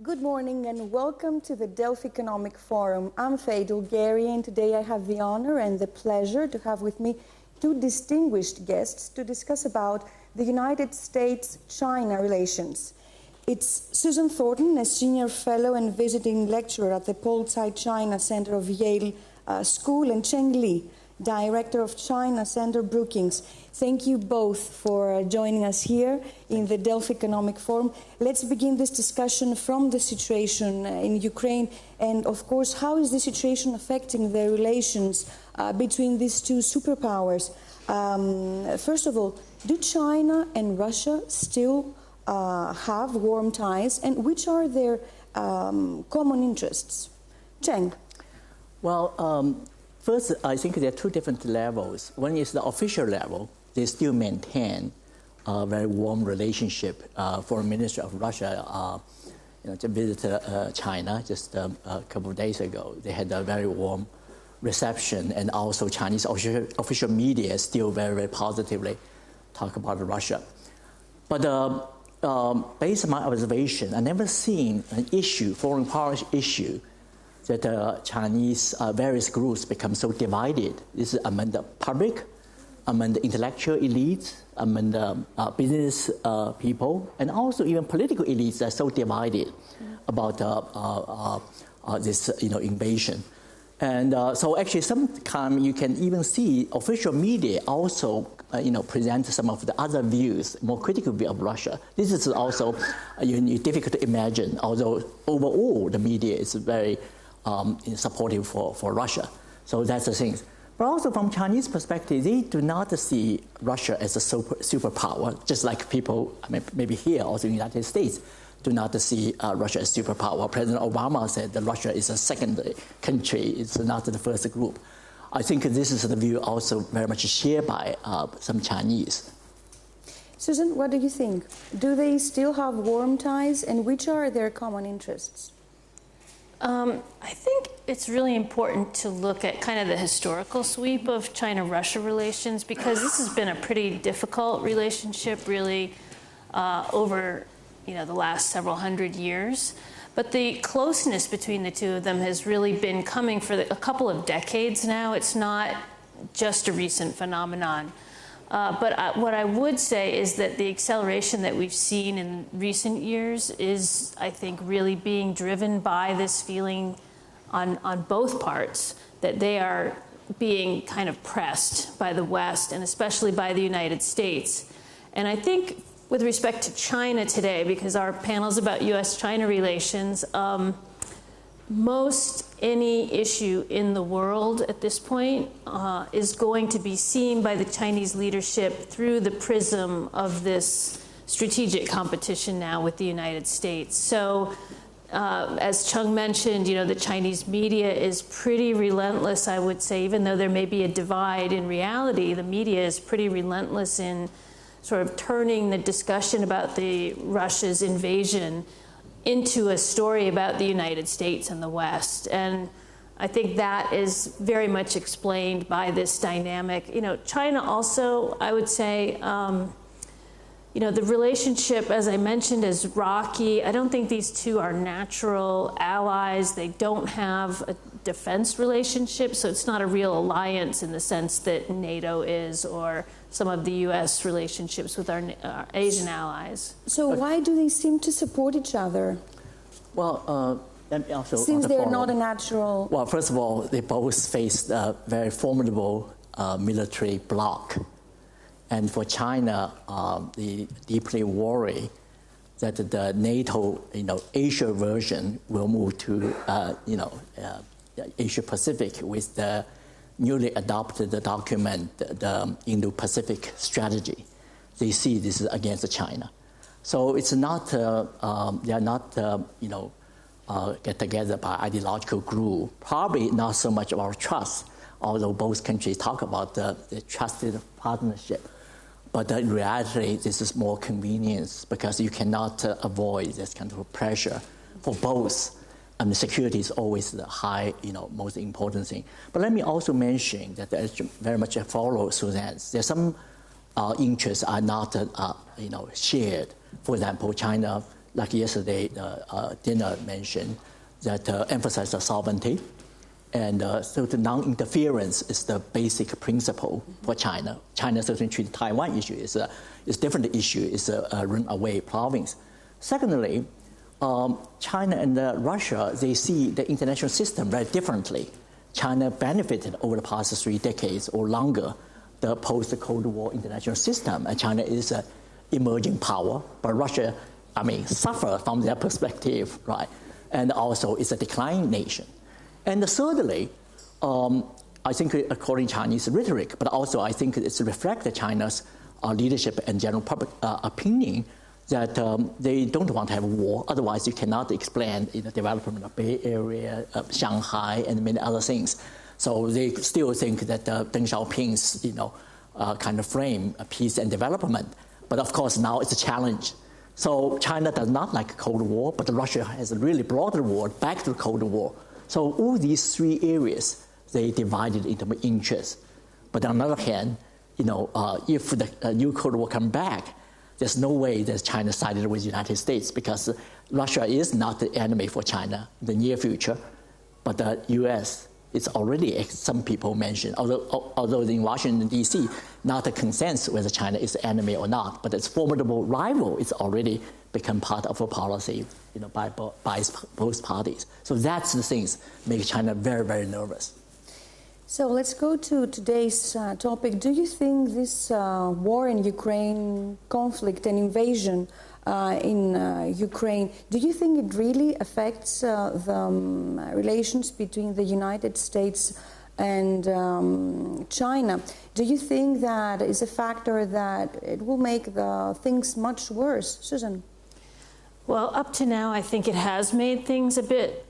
Good morning and welcome to the Delphi Economic Forum. I'm Faye, Doulgeri, and today I have the honor and the pleasure to have with me two distinguished guests to discuss about the United States-China relations. It's Susan Thornton, a senior fellow and visiting lecturer at the Tsai China Center of Yale School, and Cheng, director of China Center Brookings. Thank you both for joining us here in the Delphi Economic Forum. Let's begin this discussion from the situation in Ukraine and, of course, how is the situation affecting the relations between these two superpowers? First of all, do China and Russia still have warm ties, and which are their common interests? Cheng. Well, first, I think there are two different levels. One is the official level. They still maintain a very warm relationship. Foreign Minister of Russia just visited China just a couple of days ago. They had a very warm reception, and also Chinese official media still very, very positively talk about Russia. But based on my observation, I never seen an issue, foreign policy issue, that Chinese various groups become so divided. This is among the public, among the intellectual elites, among the business people, and also even political elites are so divided about this invasion. And so actually sometimes you can even see official media also present some of the other views, more critical view of Russia. This is also difficult to imagine, although overall the media is very supportive for Russia. So that's the thing. But also from Chinese perspective, they do not see Russia as a superpower, just like people, maybe here, also in the United States, do not see Russia as superpower. President Obama said that Russia is a second country, it's not the first group. I think this is the view also very much shared by some Chinese. Susan, what do you think? Do they still have warm ties, and which are their common interests? I think it's really important to look at kind of the historical sweep of China-Russia relations, because this has been a pretty difficult relationship really over the last several hundred years. But the closeness between the two of them has really been coming for a couple of decades now. It's not just a recent phenomenon. But what I would say is that the acceleration that we've seen in recent years is, I think, really being driven by this feeling on both parts that they are being kind of pressed by the West, and especially by the United States. And I think with respect to China today, because our panel is about U.S.-China relations, most any issue in the world at this point is going to be seen by the Chinese leadership through the prism of this strategic competition now with the United States. So as Cheng mentioned, the Chinese media is pretty relentless, I would say, even though there may be a divide in reality, the media is pretty relentless in sort of turning the discussion about Russia's invasion into a story about the United States and the West. And I think that is very much explained by this dynamic. China also, I would say, the relationship, as I mentioned, is rocky. I don't think these two are natural allies. They don't have a defense relationship, so it's not a real alliance in the sense that NATO is, or some of the U.S. relationships with our Asian allies. So why do they seem to support each other? Well, let me also since they're not a natural... Well, first of all, they both faced a very formidable military bloc. And for China, they deeply worry that the NATO, Asia version will move to, Asia Pacific with the newly adopted document, the Indo-Pacific strategy. They see this is against China. So it's not, they are not, get together by ideological group. Probably not so much about trust, although both countries talk about the trusted partnership. But in reality, this is more convenience because you cannot avoid this kind of pressure for both. And security is always the high, most important thing. But let me also mention that there's very much a follow Suzanne's. There's some interests are not, shared. For example, China like yesterday, Dina mentioned, that emphasize the sovereignty. And so the non-interference is the basic principle for China. China certainly treats the Taiwan issue is a different issue, it's a runaway province. Secondly, China and Russia, they see the international system very differently. China benefited over the past 3 decades or longer the post-Cold War international system, and China is an emerging power, but Russia, suffer from their perspective, right? And also it's a declining nation. And thirdly, I think according to Chinese rhetoric, but also I think it's reflected China's leadership and general public opinion that they don't want to have a war. Otherwise, you cannot explain the development of Bay Area, Shanghai, and many other things. So they still think that Deng Xiaoping's kind of frame peace and development. But of course, now it's a challenge. So China does not like a Cold War, but Russia has really brought the war back to the Cold War. So all these 3 areas, they divided into interests. But on the other hand, if the new Cold War come back, there's no way that China sided with the United States because Russia is not the enemy for China in the near future. But the U.S. is already, as some people mentioned, although in Washington, D.C., not a consensus whether China is the enemy or not, but its formidable rival is already become part of a policy by both parties. So that's the things make China very, very nervous. So let's go to today's topic. Do you think this war in Ukraine, conflict and invasion in Ukraine, do you think it really affects the relations between the United States and China? Do you think that is a factor that it will make the things much worse? Susan? Well, up to now, I think it has made things a bit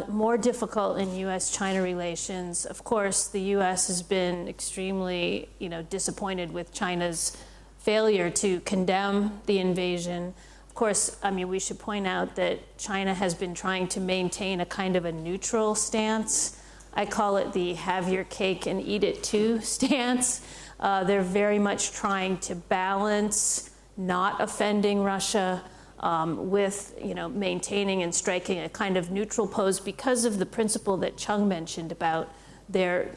more difficult in U.S.-China relations. Of course, the U.S. has been extremely, disappointed with China's failure to condemn the invasion. Of course, we should point out that China has been trying to maintain a kind of a neutral stance. I call it the have your cake and eat it too stance. They're very much trying to balance not offending Russia with maintaining and striking a kind of neutral pose because of the principle that Cheng mentioned about their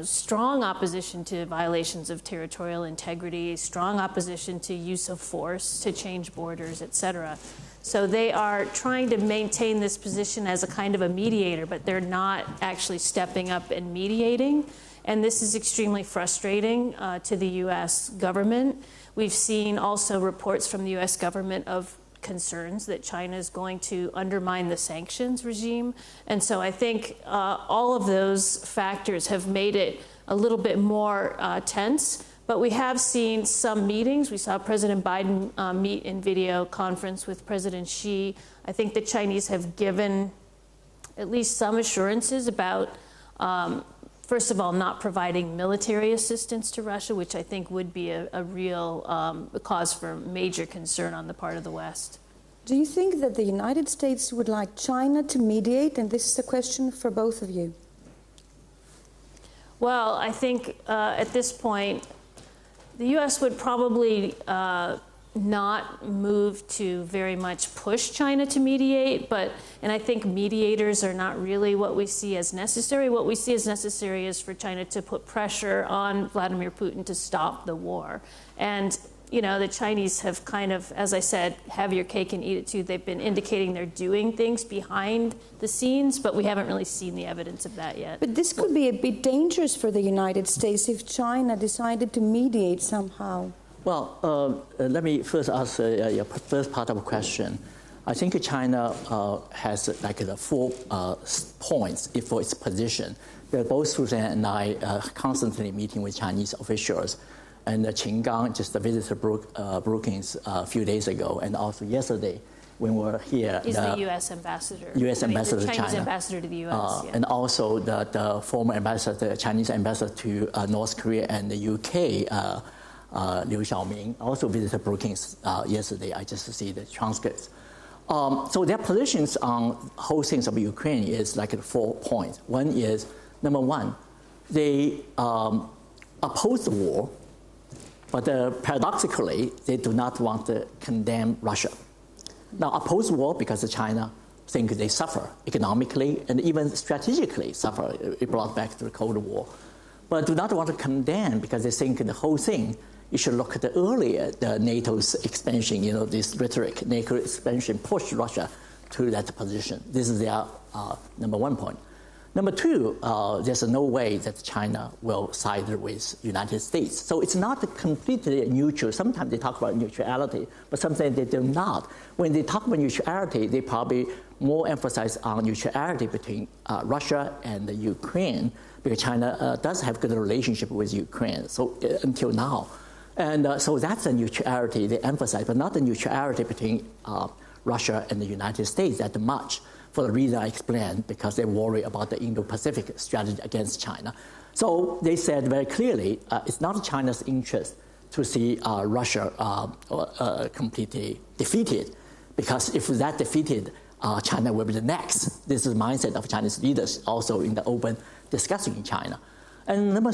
strong opposition to violations of territorial integrity, strong opposition to use of force to change borders, etc. So they are trying to maintain this position as a kind of a mediator, but they're not actually stepping up and mediating. And this is extremely frustrating to the U.S. government. We've seen also reports from the U.S. government of concerns that China is going to undermine the sanctions regime. And so I think all of those factors have made it a little bit more tense. But we have seen some meetings. We saw President Biden meet in video conference with President Xi. I think the Chinese have given at least some assurances about first of all, not providing military assistance to Russia, which I think would be a real cause for major concern on the part of the West. Do you think that the United States would like China to mediate? And this is a question for both of you. Well, I think at this point, the U.S. would probably not move to very much push China to mediate, and I think mediators are not really what we see as necessary. What we see as necessary is for China to put pressure on Vladimir Putin to stop the war. And, the Chinese have kind of, as I said, have your cake and eat it too. They've been indicating they're doing things behind the scenes, but we haven't really seen the evidence of that yet. But this could be a bit dangerous for the United States if China decided to mediate somehow. Well, let me first answer your first part of the question. I think China has like the 4 points for its position. Both Susan and I are constantly meeting with Chinese officials. And Cheng just visited Brookings a few days ago, and also yesterday when we were here. He's the U.S. ambassador. U.S. ambassador to China. The Chinese ambassador to the U.S. And also the former ambassador, Chinese ambassador to North Korea and the U.K., Liu Xiaoming, also visited Brookings yesterday. I just see the transcripts. So their positions on whole things of Ukraine is like 4 points. One is, number one, they oppose the war, but paradoxically, they do not want to condemn Russia. Now, oppose war because China think they suffer economically and even strategically suffer. It brought back to the Cold War. But do not want to condemn because they think the whole thing, you should look at the earlier, the NATO's expansion, this rhetoric, NATO expansion pushed Russia to that position. This is their number one point. Number two, there's no way that China will side with United States. So it's not completely neutral. Sometimes they talk about neutrality, but sometimes they do not. When they talk about neutrality, they probably more emphasize on neutrality between Russia and the Ukraine, because China does have good relationship with Ukraine. So until now, and so that's the neutrality they emphasize, but not the neutrality between Russia and the United States that much. For the reason I explained, because they worry about the Indo-Pacific strategy against China. So they said very clearly, it's not China's interest to see Russia completely defeated, because if that defeated, China will be the next. This is the mindset of Chinese leaders also in the open discussion in China. And number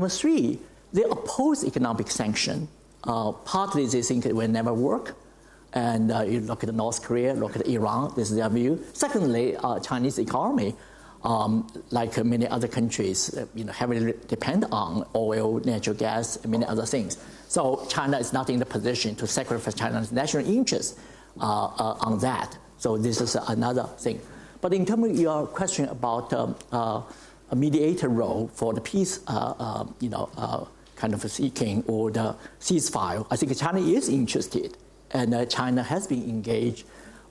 three, they oppose economic sanction. Partly they think it will never work. And you look at North Korea, look at Iran, this is their view. Secondly, Chinese economy, like many other countries, heavily depend on oil, natural gas, and many other things. So China is not in the position to sacrifice China's national interest on that. So this is another thing. But in terms of your question about a mediator role for the peace, kind of seeking or the ceasefire, I think China is interested. And China has been engaged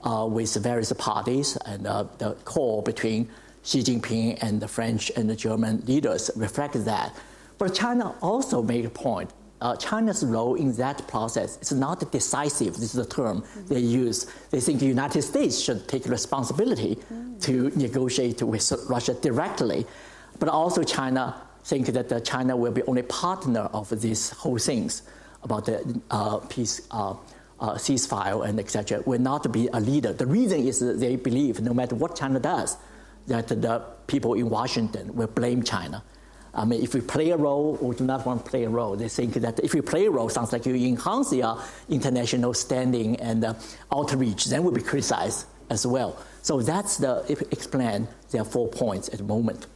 with various parties, and the call between Xi Jinping and the French and the German leaders reflect that. But China also made a point. China's role in that process is not decisive. This is the term they use. They think the United States should take responsibility to negotiate with Russia directly. But also China think that China will be only partner of these whole things about the peace ceasefire and etc. will not be a leader. The reason is that they believe no matter what China does, that the people in Washington will blame China. I mean, if we play a role or do not want to play a role, they think that if you play a role, sounds like you enhance your international standing and outreach, then will be criticized as well. So that's explain their 4 points at the moment.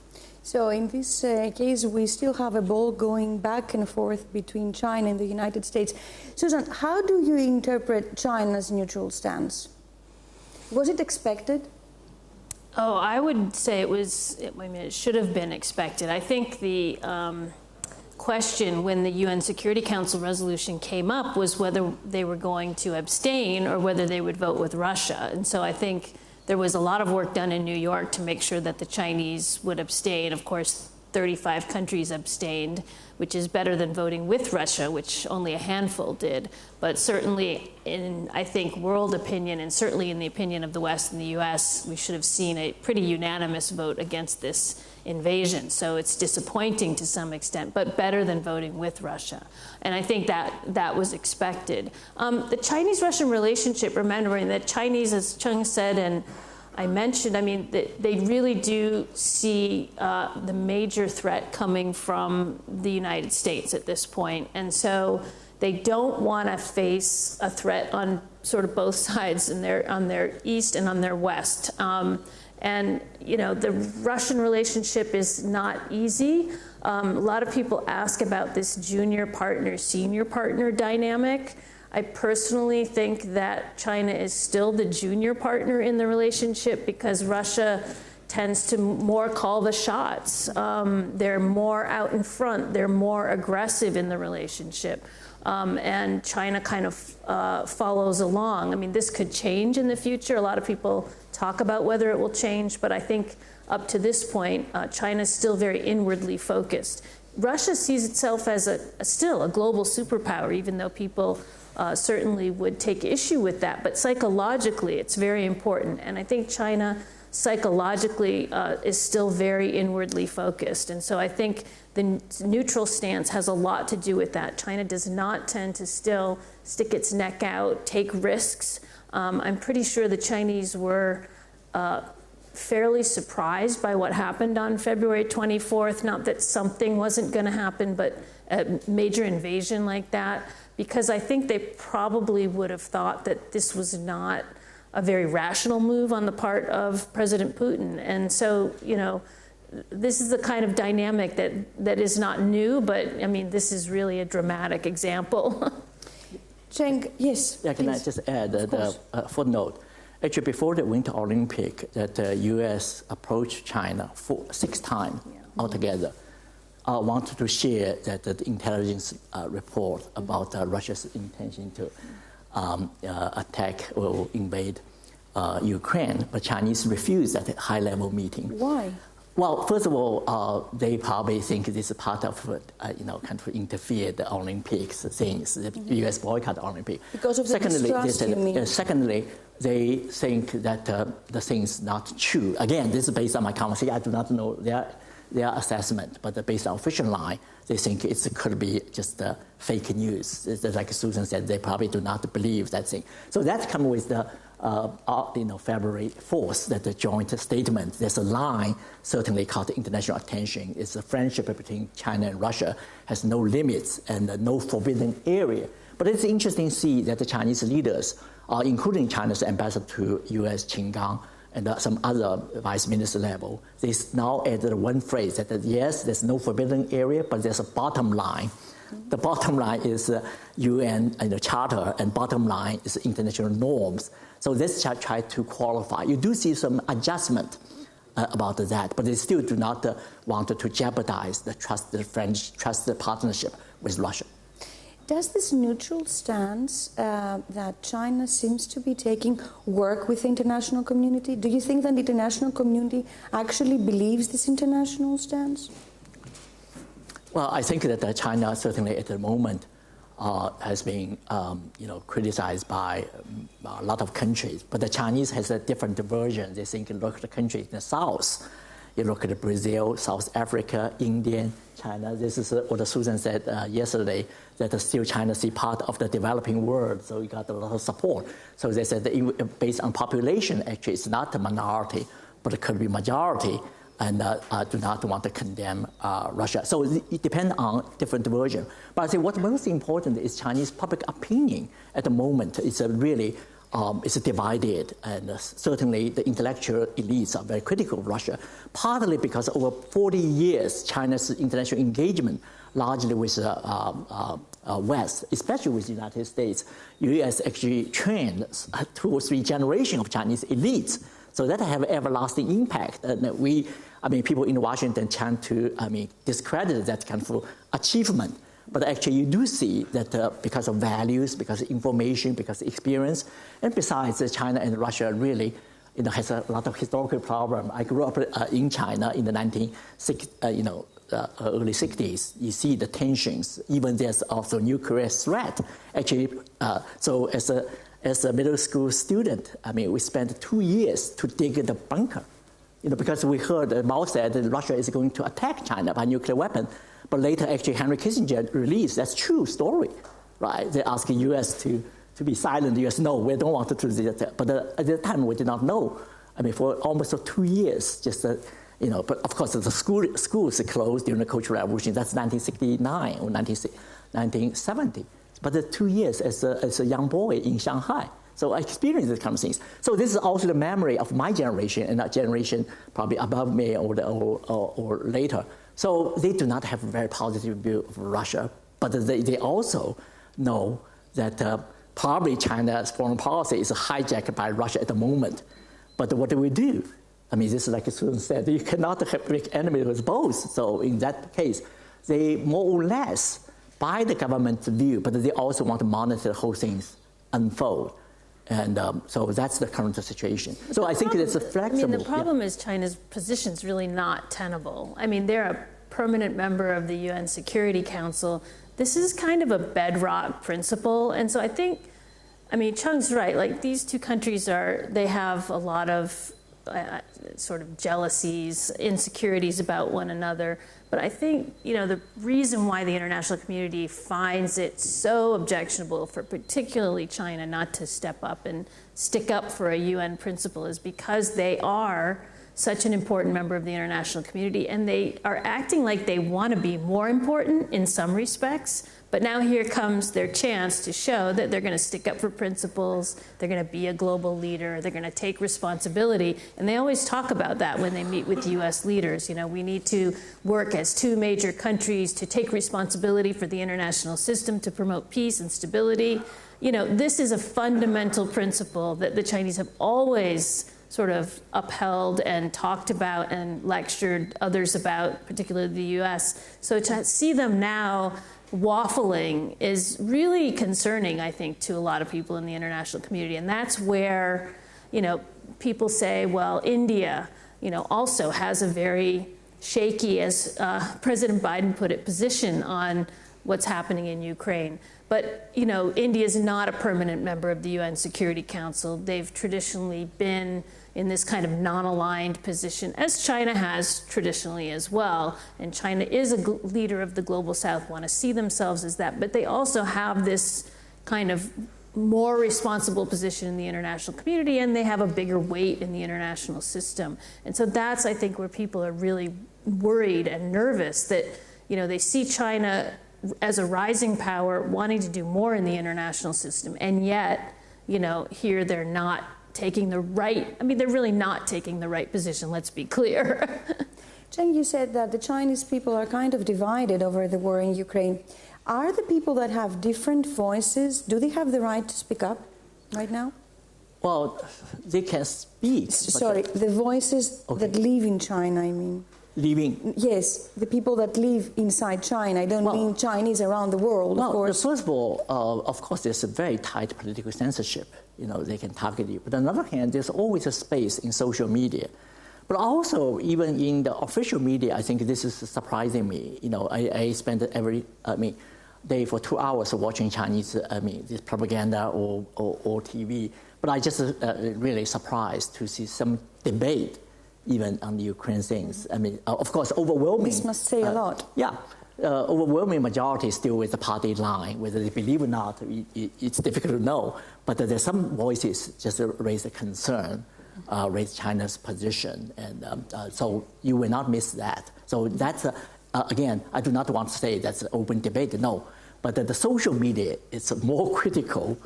So in this case, we still have a ball going back and forth between China and the United States. Susan, how do you interpret China's neutral stance? Was it expected? Oh, I would say it should have been expected. I think the question when the UN Security Council resolution came up was whether they were going to abstain or whether they would vote with Russia. And so I think there was a lot of work done in New York to make sure that the Chinese would abstain. Of course, 35 countries abstained, which is better than voting with Russia, which only a handful did. But certainly in, I think, world opinion, and certainly in the opinion of the West and the US, we should have seen a pretty unanimous vote against this invasion. So it's disappointing to some extent, but better than voting with Russia. And I think that was expected. The Chinese-Russian relationship, remembering that Chinese, as Cheng said, and I mentioned, I mean, they really do see the major threat coming from the United States at this point. And so they don't want to face a threat on sort of both sides, on their east and on their west. And, the Russian relationship is not easy. A lot of people ask about this junior partner, senior partner dynamic. I personally think that China is still the junior partner in the relationship because Russia tends to more call the shots. They're more out in front. They're more aggressive in the relationship. And China kind of follows along. I mean, this could change in the future. A lot of people talk about whether it will change, but I think up to this point, China is still very inwardly focused. Russia sees itself as still a global superpower, even though people certainly would take issue with that. But psychologically, it's very important. And I think China psychologically is still very inwardly focused. And so I think the neutral stance has a lot to do with that. China does not tend to still stick its neck out, take risks. I'm pretty sure the Chinese were fairly surprised by what happened on February 24th. Not that something wasn't going to happen, but a major invasion like that, because I think they probably would have thought that this was not a very rational move on the part of President Putin. And so, you know, this is the kind of dynamic that is not new, but I mean, this is really a dramatic example. Cheng, yes. Yeah, can I just add a footnote? Actually, before the Winter Olympic, that the U.S. approached China 6 times altogether, wanted to share that the intelligence report about Russia's intention to attack or invade Ukraine, but Chinese refused at a high-level meeting. Why? Well, first of all, they probably think this is part of, kind of interfere the Olympics things, the U.S. boycott the Olympic. Because of the distrust, you mean? Secondly, they think that the thing's not true. Again, this is based on my conversation. I do not know their assessment, but based on official line, they think it could be just fake news. It's like Susan said, they probably do not believe that thing. So that comes with the February 4th, that the joint statement. There's a line certainly called international attention. It's a friendship between China and Russia has no limits and no forbidden area. But it's interesting to see that the Chinese leaders, including China's ambassador to U.S. Cheng and some other vice minister level, they now added one phrase that yes, there's no forbidden area, but there's a bottom line. The bottom line is UN charter, and bottom line is international norms. So let's try to qualify. You do see some adjustment about that, but they still do not want to jeopardize the trusted partnership with Russia. Does this neutral stance that China seems to be taking work with the international community? Do you think that the international community actually believes this international stance? Well, I think that China certainly at the moment has been criticized by a lot of countries, but the Chinese has a different version. They think, look at the countries in the south. You look at Brazil, South Africa, India, China. This is what Susan said yesterday, that still China is part of the developing world, so we got a lot of support. So they said that based on population, actually it's not a minority, but it could be majority, and do not want to condemn Russia. So it depends on different versions. But I think what's most important is Chinese public opinion at the moment is really it's divided, and certainly the intellectual elites are very critical of Russia, partly because over 40 years, China's international engagement, largely with West, especially with the United States, U.S. actually trained 2 or 3 generations of Chinese elites. So that have everlasting impact. And people in Washington tend to, discredit that kind of achievement. But actually, you do see that because of values, because of information, because of experience, and besides, China and Russia really, has a lot of historical problem. I grew up in China in the early 60s. You see the tensions. Even there's also nuclear threat. Actually, so as a middle school student, we spent 2 years to dig the bunker, because we heard Mao said that Russia is going to attack China by nuclear weapon. But later, actually, Henry Kissinger released that's true story, right? They asked the U.S. to be silent. The U.S. no, we don't want to do that. But at the time, we did not know. For almost 2 years, just But of course, the schools closed during the Cultural Revolution. That's 1969 or 1970. But the 2 years as a young boy in Shanghai. So I experienced these kind of things. So this is also the memory of my generation and that generation probably above me or later. So they do not have a very positive view of Russia, but they also know that probably China's foreign policy is hijacked by Russia at the moment. But what do we do? This is like Susan said, you cannot make enemies with both. So in that case, they more or less buy the government's view, but they also want to monitor the whole things unfold. And so that's the current situation. So I think it's a flexible. The problem is China's position is really not tenable. They're a permanent member of the UN Security Council. This is kind of a bedrock principle. And so I think, Cheng's right. These 2 countries they have a lot of sort of jealousies, insecurities about one another. But I think, the reason why the international community finds it so objectionable for particularly China not to step up and stick up for a UN principle is because they are such an important member of the international community, and they are acting like they want to be more important in some respects. But now here comes their chance to show that they're going to stick up for principles, they're going to be a global leader, they're going to take responsibility. And they always talk about that when they meet with U.S. leaders. You know, we need to work as two major countries to take responsibility for the international system to promote peace and stability. You know, this is a fundamental principle that the Chinese have always sort of upheld and talked about and lectured others about, particularly the U.S. So to see them now waffling is really concerning, I think, to a lot of people in the international community. And that's where, you know, people say, well, India, you know, also has a very shaky, as President Biden put it, position on what's happening in Ukraine. But, you know, India is not a permanent member of the UN Security Council. They've traditionally been in this kind of non-aligned position, as China has traditionally as well. And China is a leader of the global South, want to see themselves as that. But they also have this kind of more responsible position in the international community, and they have a bigger weight in the international system. And so that's, I think, where people are really worried and nervous that, you know, they see China as a rising power, wanting to do more in the international system, and yet, you know, here they're not taking the right, I mean, they're really not taking the right position, let's be clear. Cheng, you said that the Chinese people are kind of divided over the war in Ukraine. Are the people that have different voices, do they have the right to speak up right now? Well, they can speak. Sorry, the voices that live in China, I mean. Living? Yes, the people that live inside China. I don't mean Chinese around the world, of course. First of all, of course, there's a very tight political censorship. You know, they can target you. But on the other hand, there's always a space in social media. But also, even in the official media, I think this is surprising me. You know, I spend every day for 2 hours watching Chinese, this propaganda or TV. But I just really surprised to see some debate even on the Ukraine things. I mean, of course, overwhelming. This must say a lot. Yeah. Overwhelming majority still with the party line. Whether they believe or not, it's difficult to know. But there's some voices just raise a concern, raise China's position. And so you will not miss that. So that's, again, I do not want to say that's an open debate, no. But the social media is more critical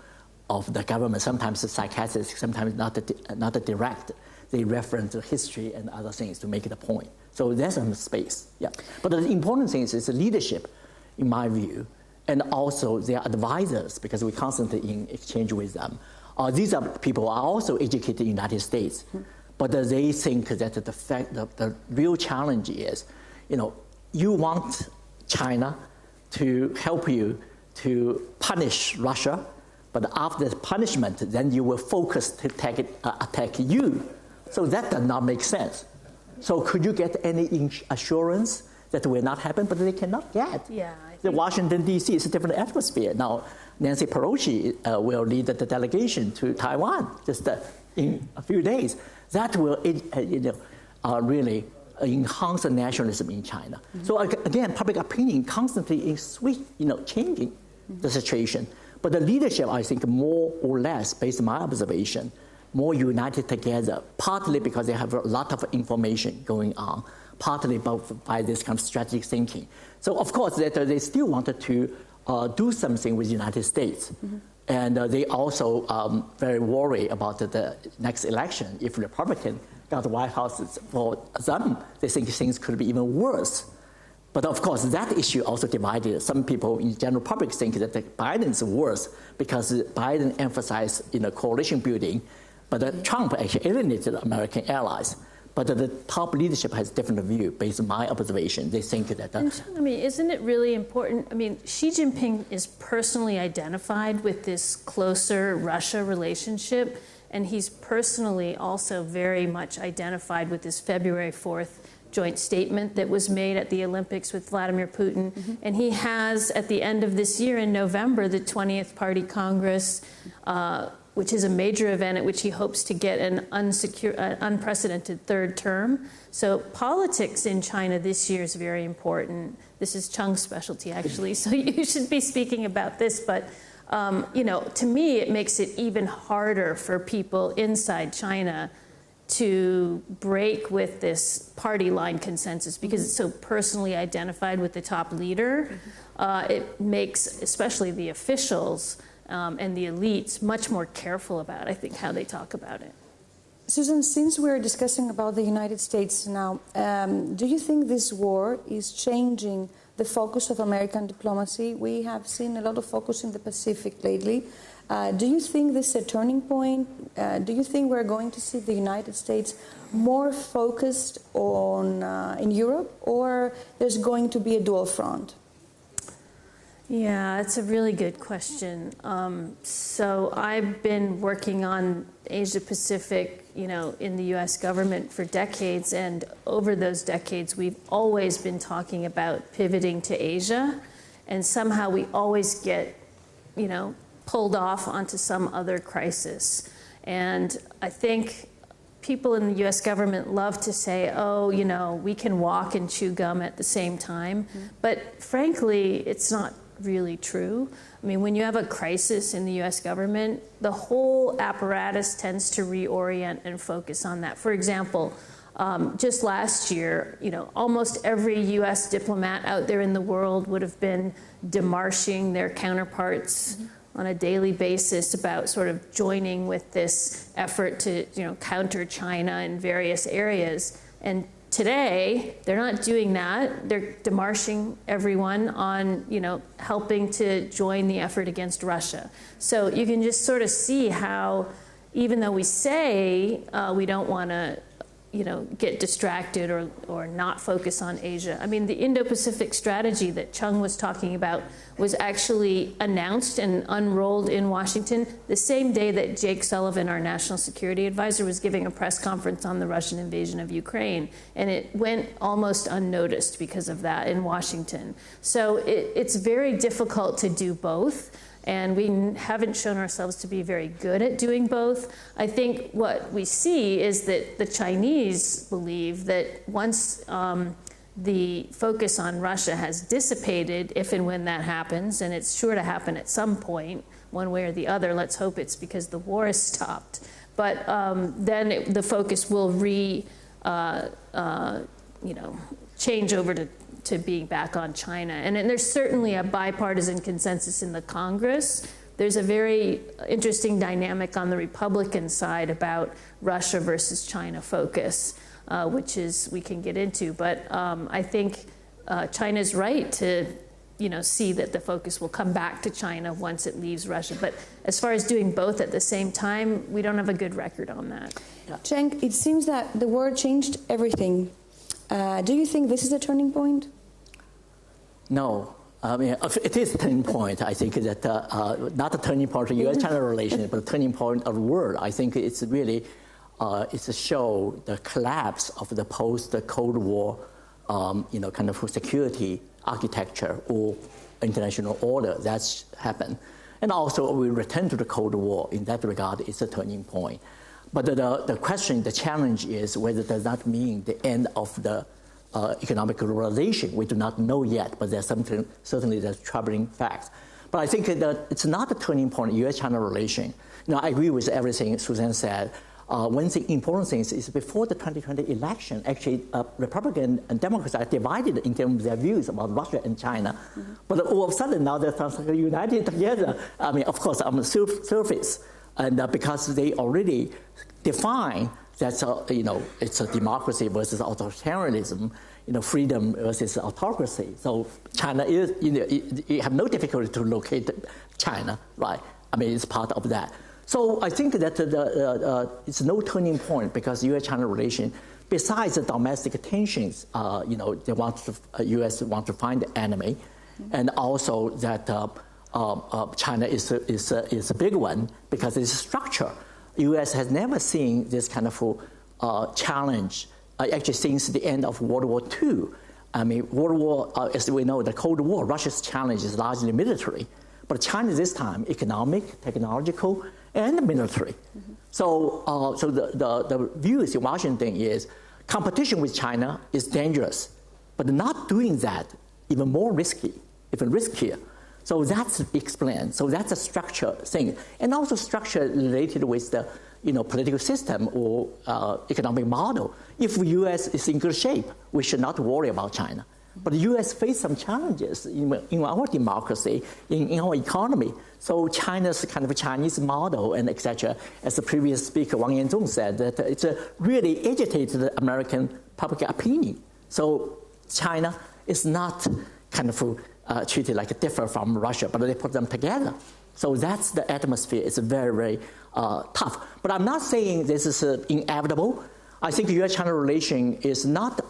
of the government, sometimes sarcastic, sometimes not direct. They reference the history and other things to make it a point. So there's some space, yeah. But the important thing is the leadership, in my view, and also their advisors, because we constantly in exchange with them. These are people who are also educated in the United States, but they think that the real challenge is, you know, you want China to help you to punish Russia, but after the punishment, then you will focus to attack you. So that does not make sense. So could you get any assurance that will not happen? But they cannot get. Yeah, the Washington, D.C. is a different atmosphere. Now, Nancy Pelosi will lead the delegation to Taiwan just in a few days. That will really enhance the nationalism in China. Mm-hmm. So again, public opinion constantly is changing the situation. But the leadership, I think, more or less, based on my observation, more united together, partly because they have a lot of information going on, partly by this kind of strategic thinking. So, of course, they still wanted to do something with the United States. Mm-hmm. And they also very worried about the next election. If Republican got the White House, for them, they think things could be even worse. But of course, that issue also divided. Some people in the general public think that Biden is worse because Biden emphasized coalition building, but Trump actually alienated American allies. But the top leadership has a different view based on my observation. They think that... I mean, isn't it really important? I mean, Xi Jinping is personally identified with this closer Russia relationship, and he's personally also very much identified with this February 4th joint statement that was made at the Olympics with Vladimir Putin. Mm-hmm. And he has, at the end of this year, in November, the 20th Party Congress, which is a major event at which he hopes to get an unprecedented third term. So politics in China this year is very important. This is Cheng's specialty, actually, so you should be speaking about this. But, to me, it makes it even harder for people inside China to break with this party line consensus because it's so personally identified with the top leader. It makes especially the officials and the elites much more careful about, I think, how they talk about it. Susan, since we're discussing about the United States now, do you think this war is changing the focus of American diplomacy? We have seen a lot of focus in the Pacific lately. Do you think this is a turning point? Do you think we're going to see the United States more focused on in Europe, or there's going to be a dual front? Yeah, it's a really good question. So I've been working on Asia Pacific, in the U.S. government for decades, and over those decades, we've always been talking about pivoting to Asia, and somehow we always get, pulled off onto some other crisis. And I think people in the U.S. government love to say, oh, we can walk and chew gum at the same time. Mm-hmm. But frankly, it's not really true. I mean, when you have a crisis in the U.S. government, the whole apparatus tends to reorient and focus on that. For example, just last year, almost every U.S. diplomat out there in the world would have been demarching their counterparts on a daily basis about sort of joining with this effort to, counter China in various areas. And today, they're not doing that. They're demarching everyone on, helping to join the effort against Russia. So you can just sort of see how, even though we say we don't want to, get distracted or not focus on Asia. I mean, the Indo-Pacific strategy that Cheng was talking about was actually announced and unrolled in Washington the same day that Jake Sullivan, our national security advisor, was giving a press conference on the Russian invasion of Ukraine. And it went almost unnoticed because of that in Washington. So it's very difficult to do both. And we haven't shown ourselves to be very good at doing both. I think what we see is that the Chinese believe that once the focus on Russia has dissipated, if and when that happens, and it's sure to happen at some point, one way or the other, let's hope it's because the war is stopped, but then the focus will change over to being back on China. And there's certainly a bipartisan consensus in the Congress. There's a very interesting dynamic on the Republican side about Russia versus China focus, which we can get into. But I think China's right to, see that the focus will come back to China once it leaves Russia. But as far as doing both at the same time, we don't have a good record on that. Yeah. Cheng, it seems that the war changed everything. Do you think this is a turning point? No. I mean, it is a turning point. I think that not a turning point of U.S.-China relations, but a turning point of the world. I think it's really, it's a show the collapse of the post-Cold War, kind of security architecture or international order that's happened. And also, we return to the Cold War. In that regard, it's a turning point. But the question, the challenge is whether does that mean the end of the economic relation. We do not know yet, but there's something, certainly there's troubling facts. But I think that it's not a turning point in U.S.-China relation. I agree with everything Susan said. One thing, important thing is before the 2020 election, actually, Republicans and Democrats are divided in terms of their views about Russia and China. Mm-hmm. But all of a sudden, now they're united together. I mean, of course, on the surface, and because they already define that's it's a democracy versus authoritarianism, freedom versus autocracy. So China is, you have no difficulty to locate China, right? I mean, it's part of that. So I think that it's no turning point because U.S.-China relation, besides the domestic tensions, U.S. want to find the enemy, and also that China is a big one because it's a structure. U.S. has never seen this kind of challenge, actually since the end of World War II. I mean, World War, as we know, the Cold War, Russia's challenge is largely military. But China this time, economic, technological, and military. Mm-hmm. So the views in Washington is competition with China is dangerous, but not doing that even more risky, even riskier. So that's explained. So that's a structure thing. And also structure related with the, political system or economic model. If the U.S. is in good shape, we should not worry about China. But the U.S. faced some challenges in our democracy, in our economy. So China's kind of Chinese model and et cetera, as the previous speaker Wang Yanzhong said, that it's really agitated American public opinion. So China is not kind of treated like different from Russia, but they put them together. So that's the atmosphere. It's very, very tough. But I'm not saying this is inevitable. I think U.S.-China relation is not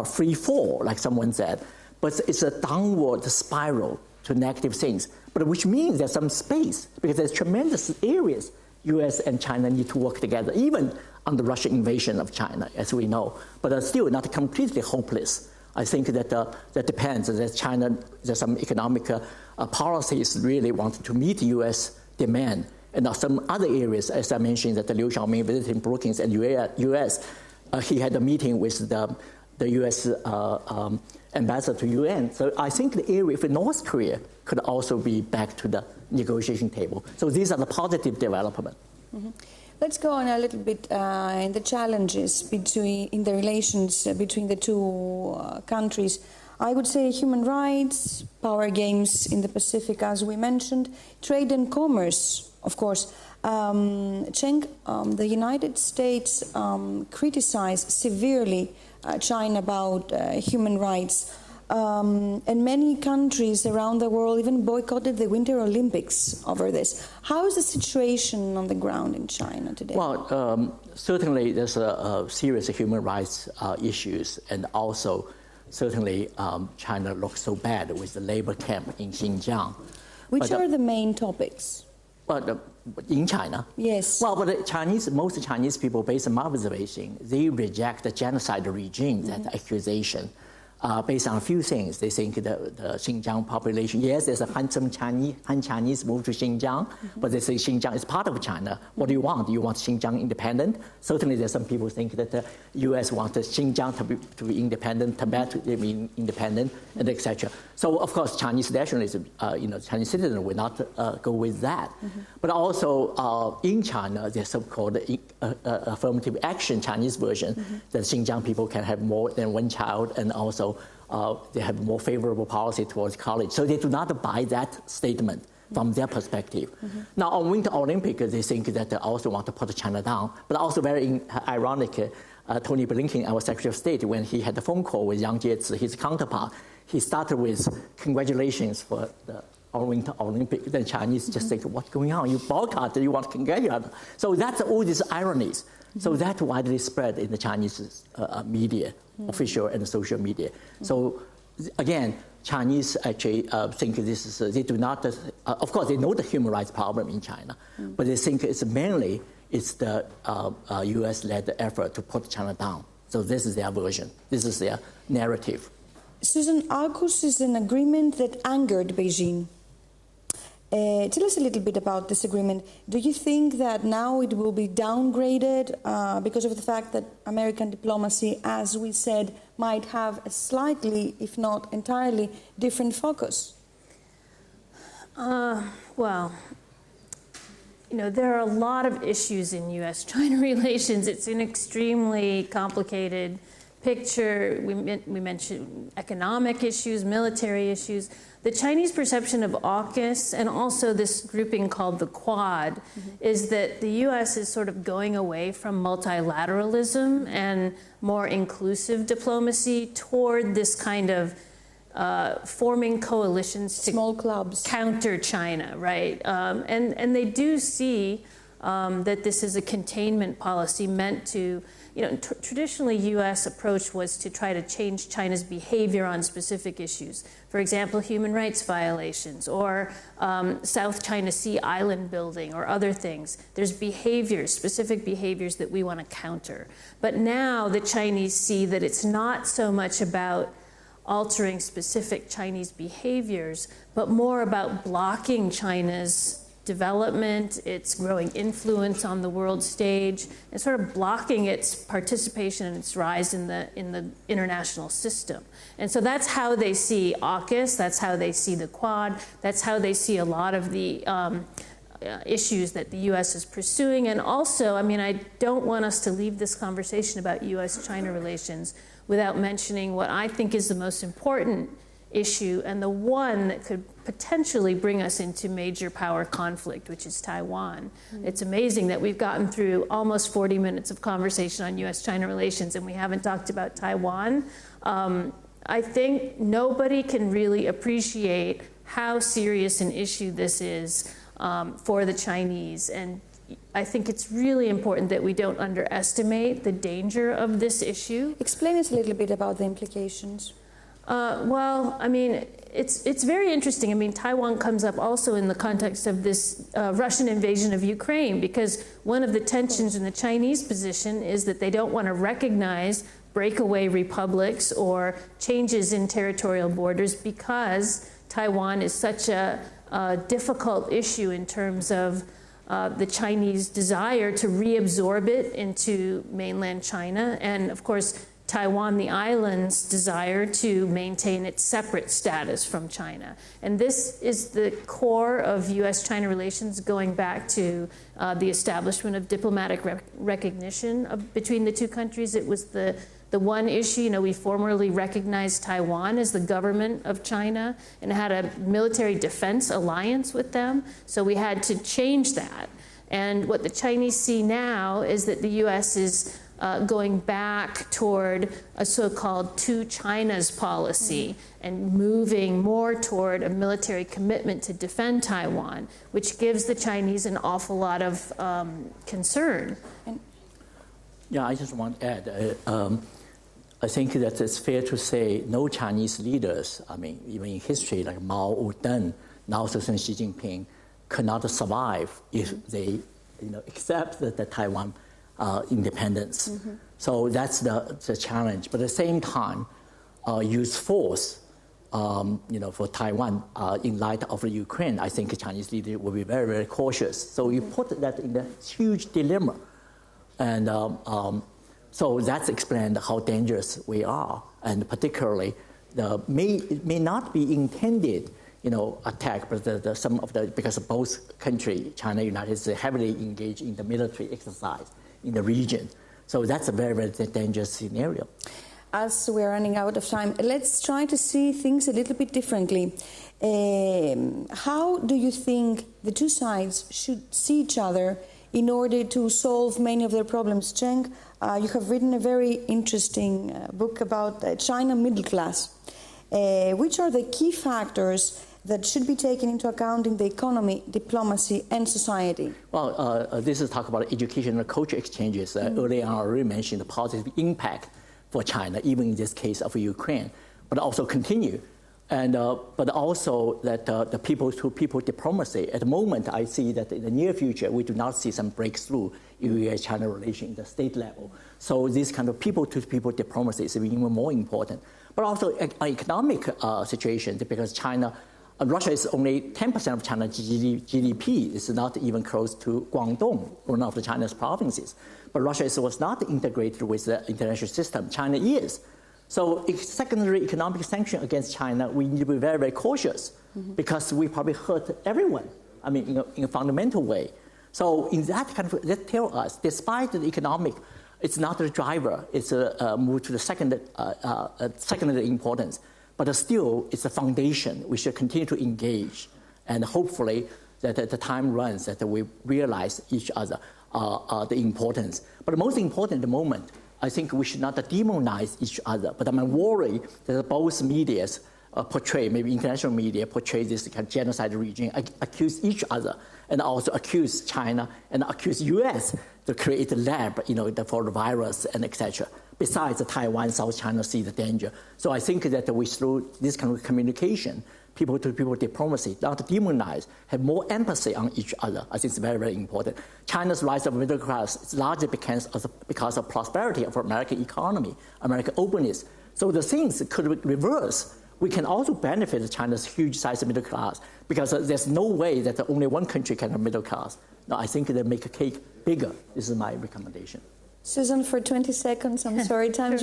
free fall, like someone said, but it's a downward spiral to negative things. But which means there's some space, because there's tremendous areas U.S. and China need to work together, even on the Russian invasion of China, as we know. But still not completely hopeless. I think that that depends. That China, there's some economic policies really wanted to meet U.S. demand. And some other areas, as I mentioned, that Liu Xiaoming visiting Brookings and U.S., he had a meeting with the U.S. Ambassador to UN. So I think the area for North Korea could also be back to the negotiation table. So these are the positive developments. Mm-hmm. Let's go on a little bit in the challenges in the relations between the two countries. I would say human rights, power games in the Pacific, as we mentioned, trade and commerce, of course. Cheng, the United States criticized severely China about human rights. And many countries around the world even boycotted the Winter Olympics over this. How is the situation on the ground in China today? Well, certainly there's a serious human rights issues, and also certainly China looks so bad with the labor camp in Xinjiang. Which are the main topics? But in China? Yes. Well, but most Chinese people, based on my observation, they reject the genocide regime, that accusation. Based on a few things. They think the Xinjiang population, yes, there's a Han Chinese moved to Xinjiang, but they say Xinjiang is part of China. What do you want? You want Xinjiang independent? Certainly there's some people think that the U.S. wants Xinjiang to be independent, Tibet to be independent, and etc. So, of course, Chinese nationalism, Chinese citizens will not go with that. But also in China, there's so-called affirmative action Chinese version, that Xinjiang people can have more than one child, and also they have more favorable policy towards college. So they do not buy that statement from their perspective. Now, on Winter Olympics, they think that they also want to put China down. But also very ironic, Tony Blinken, our Secretary of State, when he had the phone call with Yang Jiechi, his counterpart, he started with congratulations for the Winter Olympics. The Chinese just think, what's going on? You boycott, you want to congratulate. So that's all these ironies. So that's widely spread in the Chinese media, official and social media. So again, Chinese actually think this is, they do not, of course they know the human rights problem in China, but they think it's mainly the US-led effort to put China down. So this is their version. This is their narrative. Susan, AUKUS is an agreement that angered Beijing. Tell us a little bit about this agreement. Do you think that now it will be downgraded because of the fact that American diplomacy, as we said, might have a slightly, if not entirely, different focus? Well, there are a lot of issues in U.S.-China relations. It's an extremely complicated picture. We mentioned economic issues, military issues. The Chinese perception of AUKUS and also this grouping called the Quad is that the U.S. is sort of going away from multilateralism and more inclusive diplomacy toward this kind of forming coalitions to small clubs counter China, right? And they do see that this is a containment policy meant to, traditionally U.S. approach was to try to change China's behavior on specific issues. For example, human rights violations or South China Sea island building or other things. There's behaviors, specific behaviors that we want to counter. But now the Chinese see that it's not so much about altering specific Chinese behaviors, but more about blocking China's development, its growing influence on the world stage, and sort of blocking its participation and its rise in the international system. And so that's how they see AUKUS, that's how they see the Quad, that's how they see a lot of the issues that the U.S. is pursuing. And also, I mean, I don't want us to leave this conversation about U.S.-China relations without mentioning what I think is the most important issue and the one that could potentially bring us into major power conflict, which is Taiwan. It's amazing that we've gotten through almost 40 minutes of conversation on U.S.-China relations and we haven't talked about Taiwan. I think nobody can really appreciate how serious an issue this is for the Chinese. And I think it's really important that we don't underestimate the danger of this issue. Explain us a little bit about the implications. Well, I mean, it's very interesting. I mean, Taiwan comes up also in the context of this Russian invasion of Ukraine, because one of the tensions in the Chinese position is that they don't want to recognize breakaway republics or changes in territorial borders because Taiwan is such a difficult issue in terms of the Chinese desire to reabsorb it into mainland China, and of course, Taiwan, the island's desire to maintain its separate status from China. And this is the core of U.S.-China relations going back to the establishment of diplomatic recognition between the two countries. It was the one issue, you know, we formerly recognized Taiwan as the government of China and had a military defense alliance with them. So we had to change that. And what the Chinese see now is that the U.S. is going back toward a so-called two Chinas policy and moving more toward a military commitment to defend Taiwan, which gives the Chinese an awful lot of concern. Yeah, I just want to add, I think that it's fair to say no Chinese leaders, I mean, even in history, like Mao or Deng, now Xi Jinping, could not survive if they accept the Taiwan independence. So that's the challenge. But at the same time, use force, for Taiwan in light of the Ukraine. I think the Chinese leader will be very, very cautious. So you put that in a huge dilemma, and so that's explained how dangerous we are, and particularly it may not be intended. Attack, but because both countries, China and United States, heavily engaged in the military exercise in the region. So that's a very, very dangerous scenario. As we're running out of time, let's try to see things a little bit differently. How do you think the two sides should see each other in order to solve many of their problems? Cheng, you have written a very interesting book about China middle class. Which are the key factors that should be taken into account in the economy, diplomacy, and society? Well, this is talk about education and culture exchanges. Earlier on, I already mentioned the positive impact for China, even in this case of Ukraine, but also continue. And, but also that the people-to-people diplomacy. At the moment, I see that in the near future, we do not see some breakthrough in U.S.-China relation in the state level. So this kind of people-to-people diplomacy is even more important. But also economic situation, because Russia is only 10% of China's GDP. It's not even close to Guangdong, one of China's provinces. But Russia was not integrated with the international system. China is. So secondary economic sanction against China, we need to be very, very cautious because we probably hurt everyone, I mean, in a fundamental way. So in that kind of, that tells us, despite the economic, it's not the driver, it's a move to the secondary importance. But still, it's a foundation. We should continue to engage, and hopefully that at the time runs that we realize each other the importance. But the most important at the moment, I think we should not demonize each other. But I'm worried that both medias portray, maybe international media portray this kind of genocide region, accuse each other, and also accuse China and accuse U.S. to create a lab, for the virus and etc. Besides Taiwan, South China see the danger. So I think that we, through this kind of communication, people-to-people diplomacy, not demonize, have more empathy on each other. I think it's very, very important. China's rise of middle class is largely because of prosperity of American economy, American openness. So the things could reverse. We can also benefit China's huge size of middle class because there's no way that only one country can have middle class. No, I think they make a cake bigger. This is my recommendation. Susan, for 20 seconds, I'm sorry, time is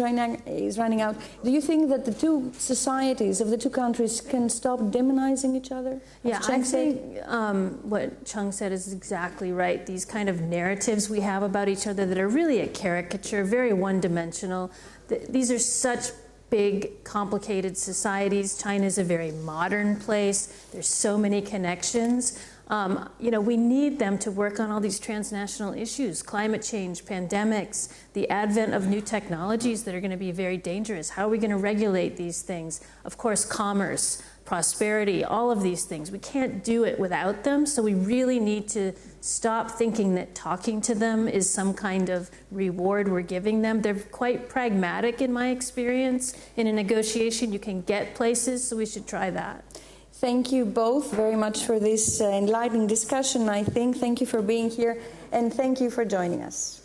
running out. Do you think that the two societies of the two countries can stop demonizing each other? Yeah, I think what Cheng said is exactly right. These kind of narratives we have about each other that are really a caricature, very one-dimensional. These are such big, complicated societies. China is a very modern place. There's so many connections. We need them to work on all these transnational issues, climate change, pandemics, the advent of new technologies that are going to be very dangerous. How are we going to regulate these things? Of course, commerce, prosperity, all of these things. We can't do it without them, so we really need to stop thinking that talking to them is some kind of reward we're giving them. They're quite pragmatic in my experience. In a negotiation, you can get places, so we should try that. Thank you both very much for this enlightening discussion, I think. Thank you for being here, and thank you for joining us.